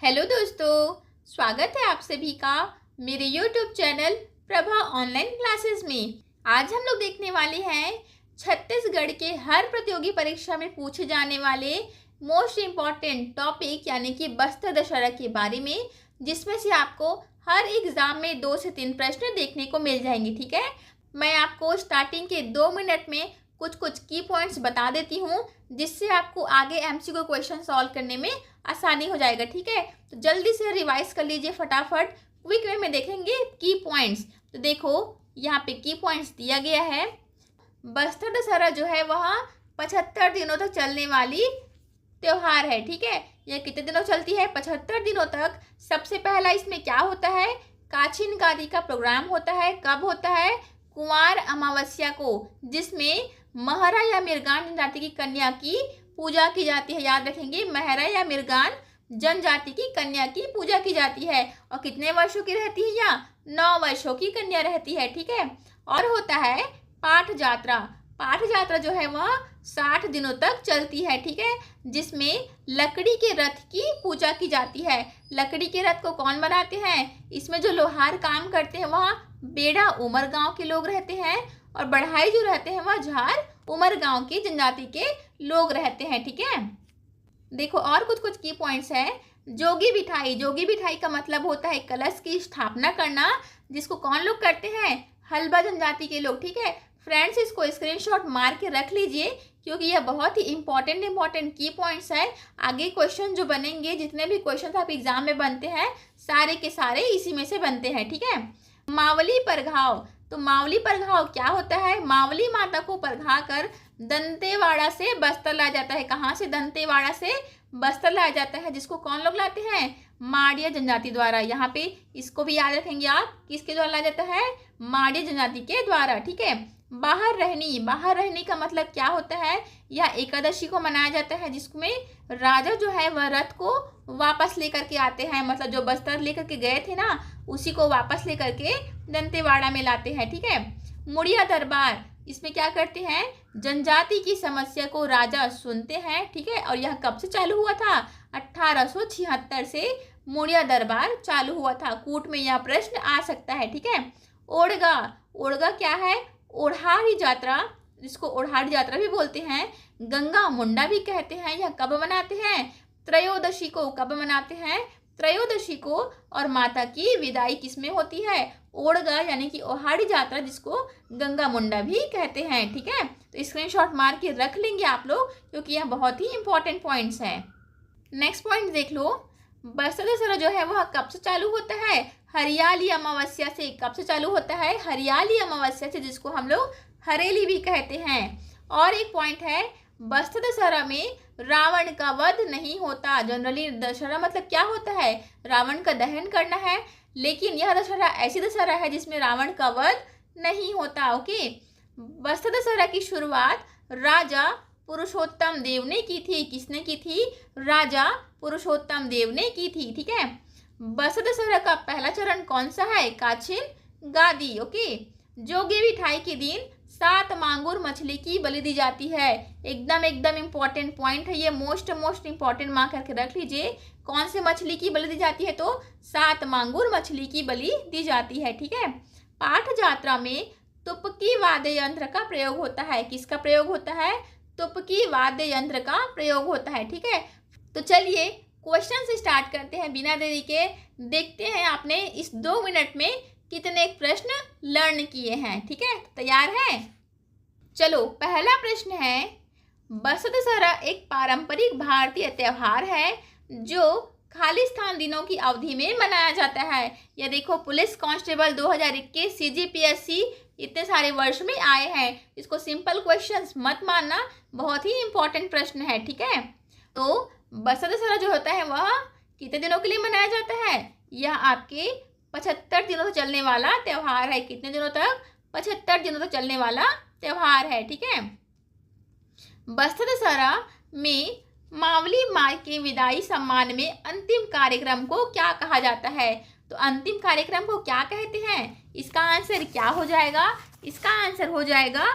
Hello दोस्तों, स्वागत है आप सभी का मेरे YouTube channel Prabha online classes में। आज हम लोग देखने वाले हैं छत्तीसगढ़ के हर प्रतियोगी परीक्षा में पूछे जाने वाले मोस्ट इम्पॉर्टेंट टॉपिक यानी कि बस्तर दशहरा के बारे में, जिसमें से आपको हर एग्जाम में 2 से 3 प्रश्न देखने को मिल जाएंगे। ठीक है, मैं आपको स्टार्टिंग के 2 मिनट में कुछ की पॉइंट्स बता देती हूँ, जिससे आपको आगे MCQ क्वेश्चन सॉल्व करने में आसानी हो जाएगा। ठीक है, तो जल्दी से रिवाइज कर लीजिए फटाफट। क्विक वे में देखेंगे की पॉइंट्स। तो देखो यहाँ पे की पॉइंट्स दिया गया है। बस्तर दशहरा जो है वह 75 दिनों तक चलने वाली त्योहार है। ठीक है, यह कितने दिनों चलती है? 75 दिनों तक। सबसे पहला इसमें क्या होता है? काछिन गादी का प्रोग्राम होता है। कब होता है? कुंवार अमावस्या को, जिसमें महरा या मिर्गान जनजाति की कन्या की पूजा की जाती है। याद रखेंगे, महरा या मिर्गान जनजाति की कन्या की पूजा की जाती है। और कितने वर्षों की रहती है? या 9 वर्षों की कन्या रहती है। ठीक है, और होता है पाठ यात्रा। पाठ यात्रा जो है वह 60 दिनों तक चलती है। ठीक है, जिसमें लकड़ी के रथ की पूजा की जाती है। लकड़ी के रथ को कौन बनाते हैं? इसमें जो लोहार काम करते हैं वह बेड़ा उमर गांव के लोग रहते हैं, और बढ़ाई जो रहते हैं वह झार उमर गांव की जनजाति के लोग रहते हैं। ठीक है, देखो और कुछ की पॉइंट्स है। जोगी बिठाई। जोगी बिठाई का मतलब होता है कलश की स्थापना करना, जिसको कौन लोग करते हैं? हल्बा जनजाति के लोग। ठीक है फ्रेंड्स, इसको स्क्रीनशॉट मार के रख लीजिए, क्योंकि यह बहुत ही इंपॉर्टेंट की पॉइंट्स है। आगे क्वेश्चन जो बनेंगे, जितने भी क्वेश्चन आप एग्जाम में बनते हैं, सारे के सारे इसी में से बनते हैं। ठीक है, मावली परघाव। तो मावली परघाव क्या होता है? मावली माता को परघा कर दंतेवाड़ा से बस्तर लाया जाता है। कहाँ से? दंतेवाड़ा से बस्तर लाया जाता है, जिसको कौन लोग लाते हैं? माड़िया जनजाति द्वारा। यहाँ पे इसको भी याद रखेंगे आप, किसके द्वारा लाया जाता है? माड़िया जनजाति के द्वारा। ठीक है, बाहर रहनी। बाहर रहनी का मतलब क्या होता है? यह एकादशी को मनाया जाता है, जिसमें राजा जो है वह रथ को वापस लेकर के आते हैं। मतलब जो बस्तर लेकर के गए थे ना, उसी को वापस लेकर के दंतेवाड़ा में लाते हैं। ठीक है, मुड़िया दरबार। इसमें क्या करते हैं? जनजाति की समस्या को राजा सुनते हैं। ठीक है, और यह कब से चालू हुआ था? 1876 से मुड़िया दरबार चालू हुआ था। कूट में यह प्रश्न आ सकता है। ठीक है, ओड़गा। ओड़गा क्या है? ओढ़ारी यात्रा, जिसको ओढ़ारी यात्रा भी बोलते हैं, गंगा मुंडा भी कहते हैं। यह कब मनाते हैं? त्रयोदशी को। कब मनाते हैं? त्रयोदशी को। और माता की विदाई किसमें होती है? ओड़गा यानी कि ओहाड़ी यात्रा, जिसको गंगा मुंडा भी कहते हैं। ठीक है, तो स्क्रीनशॉट मार के रख लेंगे आप लोग, क्योंकि यह बहुत ही इंपॉर्टेंट पॉइंट्स हैं। नेक्स्ट पॉइंट देख लो। बस्तर दशहरा जो है वह कब से चालू होता है? हरियाली अमावस्या से। कब से चालू होता है? हरियाली अमावस्या से, जिसको हम लोग हरेली भी कहते हैं। और एक पॉइंट है, बस्तर दशहरा में रावण का वध नहीं होता। जनरली दशहरा मतलब क्या होता है? रावण का दहन करना है, लेकिन यह दशहरा ऐसी दशहरा है जिसमें रावण का वध नहीं होता। ओके, बस्तर दशहरा की शुरुआत राजा पुरुषोत्तम देव ने की थी। किसने की थी? राजा पुरुषोत्तम देव ने की थी। ठीक है, बस्तर दशहरा का पहला चरण कौन सा है? काछिन गादी। ओके, जोगी बिठाई के दिन 7 मांगुर मछली की बलि दी जाती है। एकदम इंपॉर्टेंट पॉइंट है ये, मोस्ट इंपॉर्टेंट मार्क करके रख लीजिए। कौन से मछली की बलि दी जाती है? तो 7 मांगुर मछली की बलि दी जाती है। ठीक है, पाठ यात्रा में तुपकी वाद्य यंत्र का प्रयोग होता है। किसका प्रयोग होता है? तुपकी वाद्य यंत्र का प्रयोग होता है। ठीक है, तो चलिए क्वेश्चन से स्टार्ट करते हैं बिना देरी के। देखते हैं आपने इस 2 मिनट में कितने प्रश्न लर्न किए हैं। ठीक है, तैयार है? चलो, पहला प्रश्न है, बस्तर दशहरा एक पारंपरिक भारतीय त्योहार है जो खालिस्तान दिनों की अवधि में मनाया जाता है। यह देखो, पुलिस कांस्टेबल 2021 CGPSC इतने सारे वर्ष में आए हैं। इसको सिंपल क्वेश्चंस मत मानना, बहुत ही इंपॉर्टेंट प्रश्न है। ठीक है, तो बस्तर दशहरा जो होता है वह कितने दिनों के लिए मनाया जाता है? यह आपके 75 दिनों तक चलने वाला त्योहार है। कितने दिनों तक? 75 दिनों तक चलने वाला त्योहार है। ठीक है, बस्तर दशहरा में मावली माई के विदाई सम्मान में अंतिम कार्यक्रम को क्या कहा जाता है? तो अंतिम कार्यक्रम को क्या कहते हैं? इसका आंसर क्या हो जाएगा? इसका आंसर हो जाएगा,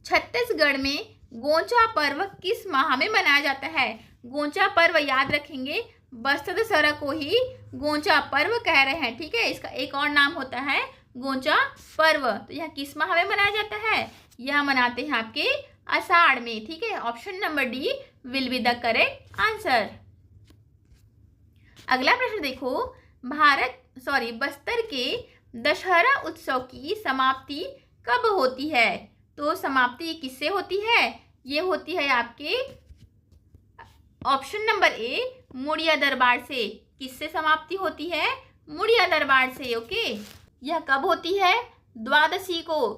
छत्तीसगढ़ में गोंचा पर्व किस माह में मनाया जाता है? गोंचा पर्व याद रखेंगे, बस्तर दशहरा को ही गोंचा पर्व कह रहे हैं। ठीक है, इसका एक और नाम होता है गोंचा पर्व। तो यह किस माह में मनाया जाता है? यह मनाते हैं आपके आषाढ़ में। ठीक है, option number D will be the correct answer. अगला प्रश्न देखो, बस्तर के दशहरा उत्सव की समाप्ति कब होती है? तो समाप्ति किससे होती है? ये होती है आपके ऑप्शन नंबर ए मुड़िया दरबार से। किससे समाप्ति होती है? मुड़िया दरबार से। ओके, यह कब होती है? द्वादशी को।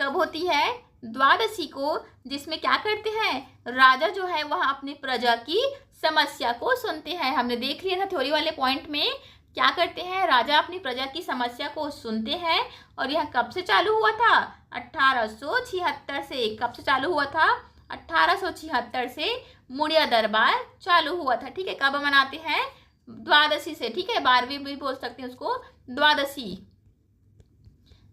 कब होती है? द्वादशी को, जिसमें क्या करते हैं? राजा जो है वह अपनी प्रजा की समस्या को सुनते हैं। हमने देख लिया था थ्योरी वाले पॉइंट में, क्या करते हैं? राजा अपनी प्रजा की समस्या को सुनते हैं। और यह कब से चालू हुआ था? 1876 से। कब से चालू हुआ था? 1876 से मुड़िया दरबार चालू हुआ था। ठीक है, कब मनाते हैं? द्वादशी से। ठीक है, 12वीं भी बोल सकते हैं उसको, द्वादशी।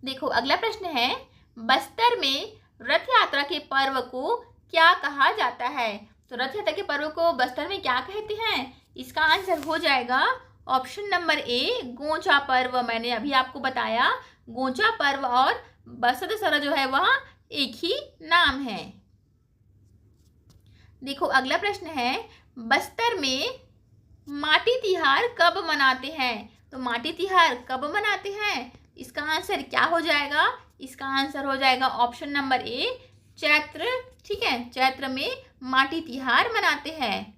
देखो अगला प्रश्न है, बस्तर में रथ यात्रा के पर्व को क्या कहा जाता है? तो रथ यात्रा के पर्व को बस्तर में क्या कहते हैं? इसका आंसर हो जाएगा ऑप्शन नंबर ए गोंचा पर्व। मैंने अभी आपको बताया, गोंचा पर्व और बस्तर दशहरा जो है वह एक ही नाम है। देखो अगला प्रश्न है, बस्तर में माटी तिहार कब मनाते हैं? तो माटी तिहार कब मनाते हैं? इसका आंसर क्या हो जाएगा? इसका आंसर हो जाएगा ऑप्शन नंबर ए चैत्र। ठीक है, चैत्र में माटी तिहार मनाते हैं।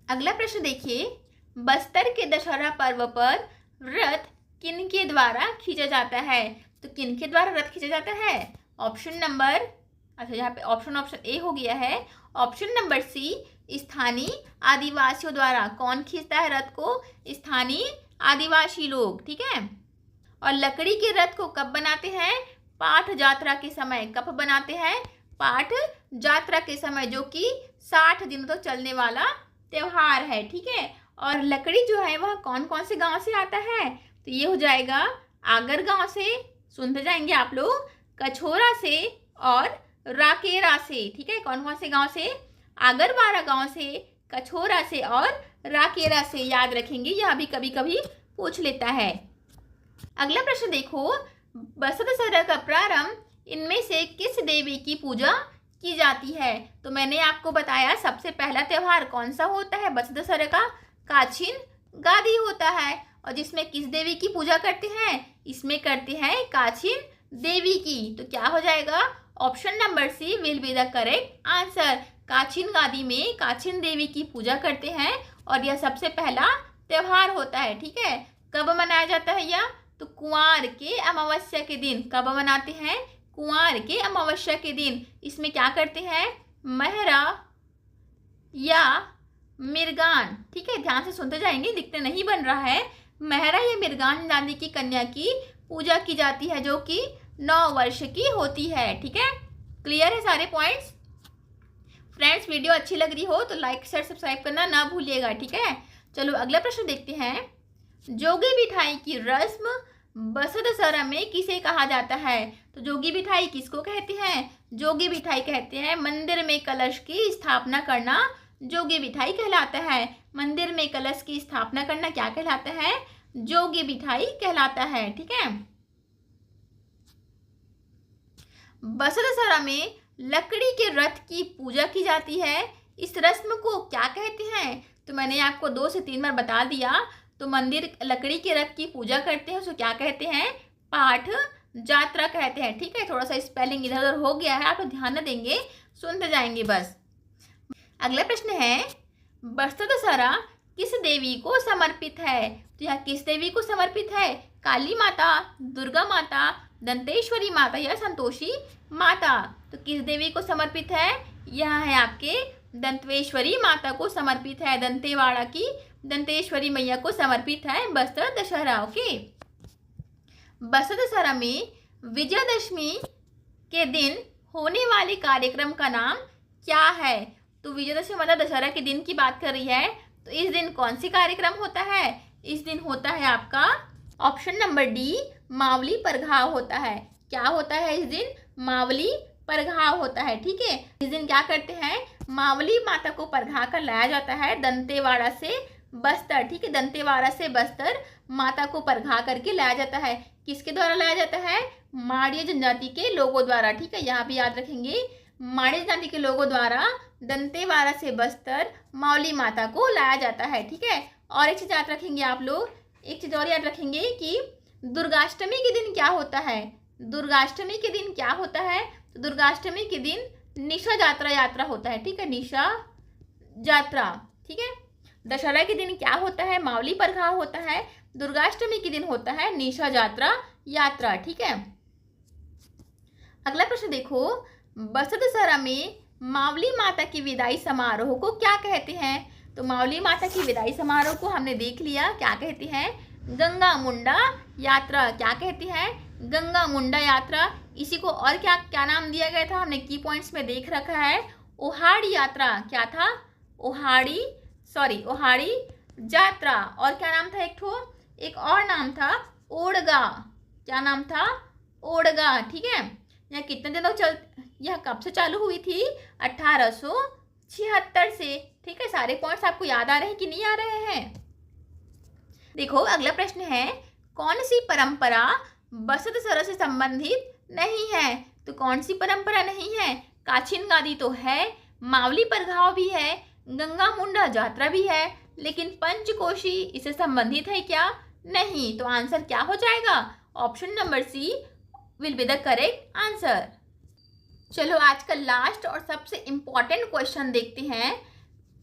अगला प्रश्न देखिए, बस्तर के दशहरा पर्व पर रथ किनके द्वारा खींचा जाता है? तो किनके द्वारा रथ खींचा जाता है? ऑप्शन नंबर, अच्छा यहाँ पे ऑप्शन ए हो गया है। ऑप्शन नंबर सी स्थानीय आदिवासियों द्वारा। कौन खींचता है रथ को? स्थानीय आदिवासी लोग। ठीक है, और लकड़ी के रथ को कब बनाते हैं? पाठ जात्रा के समय। कब बनाते हैं? पाठ जात्रा के समय, जो कि 60 दिनों तक चलने वाला त्योहार है। ठीक है, और लकड़ी जो है वह कौन कौन से गांव से आता है? तो ये हो जाएगा आगर गांव से, सुनते जाएंगे आप लोग, कछोरा से और राकेरा से। ठीक है, कौन कौन से गांव से? आगरवाड़ा गांव से, कछोरा से और राकेरा से। याद रखेंगे, यह भी कभी कभी पूछ लेता है। अगला प्रश्न देखो, बस्तर दशहरा का प्रारंभ इनमें से किस देवी की पूजा की जाती है? तो मैंने आपको बताया सबसे पहला त्यौहार कौन सा होता है बस्तर दशहरा का? काछिन गादी होता है। और जिसमें किस देवी की पूजा करते हैं? इसमें करते हैं काछिन देवी की। तो क्या हो जाएगा? Option number C will be the correct answer. काछिन गादी में काछिन देवी की पूजा करते हैं और यह सबसे पहला त्यौहार होता है। ठीक है, कब मनाया जाता है यह? तो कुंवार के अमावस्या के दिन। कब मनाते हैं? कुंवार के अमावस्या के दिन। इसमें क्या करते हैं? महरा या मिर्गान। ठीक है, ध्यान से सुनते जाएंगे, दिखते नहीं बन रहा है। महरा या मिर्गान नादी की कन्या की पूजा की जाती है, जो कि 9 वर्ष की होती है। ठीक है, क्लियर है सारे पॉइंट्स? फ्रेंड्स, वीडियो अच्छी लग रही हो तो लाइक शेयर सब्सक्राइब करना ना भूलिएगा। ठीक है, चलो अगला प्रश्न देखते हैं। जोगी बिठाई की रस्म बस्तर दशहरा में किसे कहा जाता है? तो जोगी बिठाई किसको कहते हैं? जोगी बिठाई कहते हैं मंदिर में कलश की स्थापना करना जोगी बिठाई कहलाता है। मंदिर में कलश की स्थापना करना क्या कहलाता है? जोगी बिठाई कहलाता है। ठीक है, बस्तर दशहरा में लकड़ी के रथ की पूजा की जाती है। इस रस्म को क्या कहते हैं? तो मैंने आपको 2 से 3 बार बता दिया। तो मंदिर लकड़ी के रथ की पूजा करते हैं, उसको क्या कहते हैं? पाठ जात्रा कहते हैं। ठीक है, थोड़ा सा स्पेलिंग इधर उधर हो गया है, आप ध्यान न देंगे, सुनते जाएंगे बस। अगला प्रश्न है, बस्तर दशहरा किस देवी को समर्पित है? तो यह किस देवी को समर्पित है? काली माता, दुर्गा माता, दंतेश्वरी माता या संतोषी माता? तो किस देवी को समर्पित है? यह है आपके दंतेश्वरी माता को समर्पित है। दंतेवाड़ा की दंतेश्वरी मैया को समर्पित है बस्तर दशहरा। ओके, बस्तर दशहरा में विजयादशमी के दिन होने वाले कार्यक्रम का नाम क्या है? तो विजयादशमी मतलब दशहरा के दिन की बात कर रही है। तो इस दिन कौन सी कार्यक्रम होता है? इस दिन होता है आपका option number D Mavli Parghav होता है। क्या होता है इस दिन? मावली परघाव होता है। ठीक है, इस दिन क्या करते हैं? मावली माता को परघा कर लाया जाता है दंतेवाड़ा से बस्तर, ठीक है, दंतेवाड़ा से बस्तर माता को परघा करके लाया जाता है। किसके द्वारा लाया जाता है? माड़िया जनजाति के लोगों द्वारा, ठीक है, यहाँ भी याद रखेंगे, माड़िया जनजाति के लोगों द्वारा दंतेवाड़ा से बस्तर मौली माता को लाया जाता है, ठीक है। और एक चीज याद रखेंगे आप लोग, एक चीज और याद रखेंगे कि दुर्गाष्टमी के दिन क्या होता है? दुर्गाष्टमी के दिन क्या होता है? तो दुर्गाष्टमी के दिन निशा यात्रा होता है, ठीक है, निशा यात्रा, ठीक है। दशहरा के दिन क्या होता है? मावली परघाव होता है। दुर्गाष्टमी के दिन होता है निशा यात्रा, ठीक है। अगला प्रश्न देखो, बसंत दशहरा में मावली माता की विदाई समारोह को क्या कहते हैं? तो मावली माता की विदाई समारोह को हमने देख लिया, क्या कहती है? गंगा मुंडा यात्रा। क्या कहती है? गंगा मुंडा यात्रा। इसी को और क्या क्या नाम दिया गया था? हमने की पॉइंट्स में देख रखा है, ओहाड़ी यात्रा। क्या था? ओहाड़ी यात्रा। और क्या नाम था? एक और नाम था ओड़गा। क्या नाम था? ओड़गा, ठीक है। यह कितने दिनों यह कब से चालू हुई थी? 1876 से, ठीक है। सारे पॉइंट्स आपको याद आ रहे हैं कि नहीं आ रहे हैं? देखो अगला प्रश्न है, कौन सी परंपरा बसंत दशहरा से संबंधित नहीं है? तो कौन सी परंपरा नहीं है? काछिन गादी तो है, मावली परघाव भी है, गंगा मुंडा यात्रा भी है, लेकिन पंचकोशी इससे संबंधित है क्या? नहीं। तो आंसर क्या हो जाएगा? Option number C will be the correct answer. चलो आज का लास्ट और सबसे इम्पोर्टेंट क्वेश्चन देखते हैं,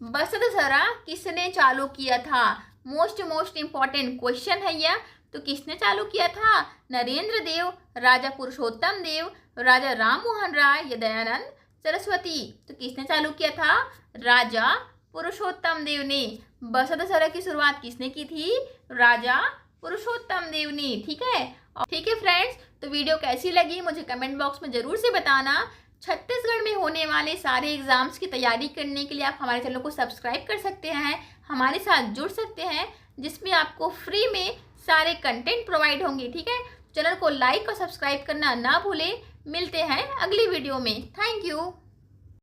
बसंत दशहरा किसने चालू किया था? मोस्ट इम्पोर्टेंट क्वेश्चन है यह। तो किसने चालू किया था? नरेंद्र देव, राजा पुरुषोत्तम देव, राजा राम मोहन राय या दयानंद सरस्वती? तो किसने चालू किया था? राजा पुरुषोत्तम देव ने। बसंत दशहरा की शुरुआत किसने की थी? राजा पुरुषोत्तम देव ने, ठीक है। ठीक है फ्रेंड्स, तो वीडियो कैसी लगी मुझे कमेंट बॉक्स में ज़रूर से बताना। छत्तीसगढ़ में होने वाले सारे एग्जाम्स की तैयारी करने के लिए आप हमारे चैनल को सब्सक्राइब कर सकते हैं, हमारे साथ जुड़ सकते हैं, जिसमें आपको फ्री में सारे कंटेंट प्रोवाइड होंगे, ठीक है। चैनल को लाइक और सब्सक्राइब करना ना भूलें। मिलते हैं अगली वीडियो में। Thank you.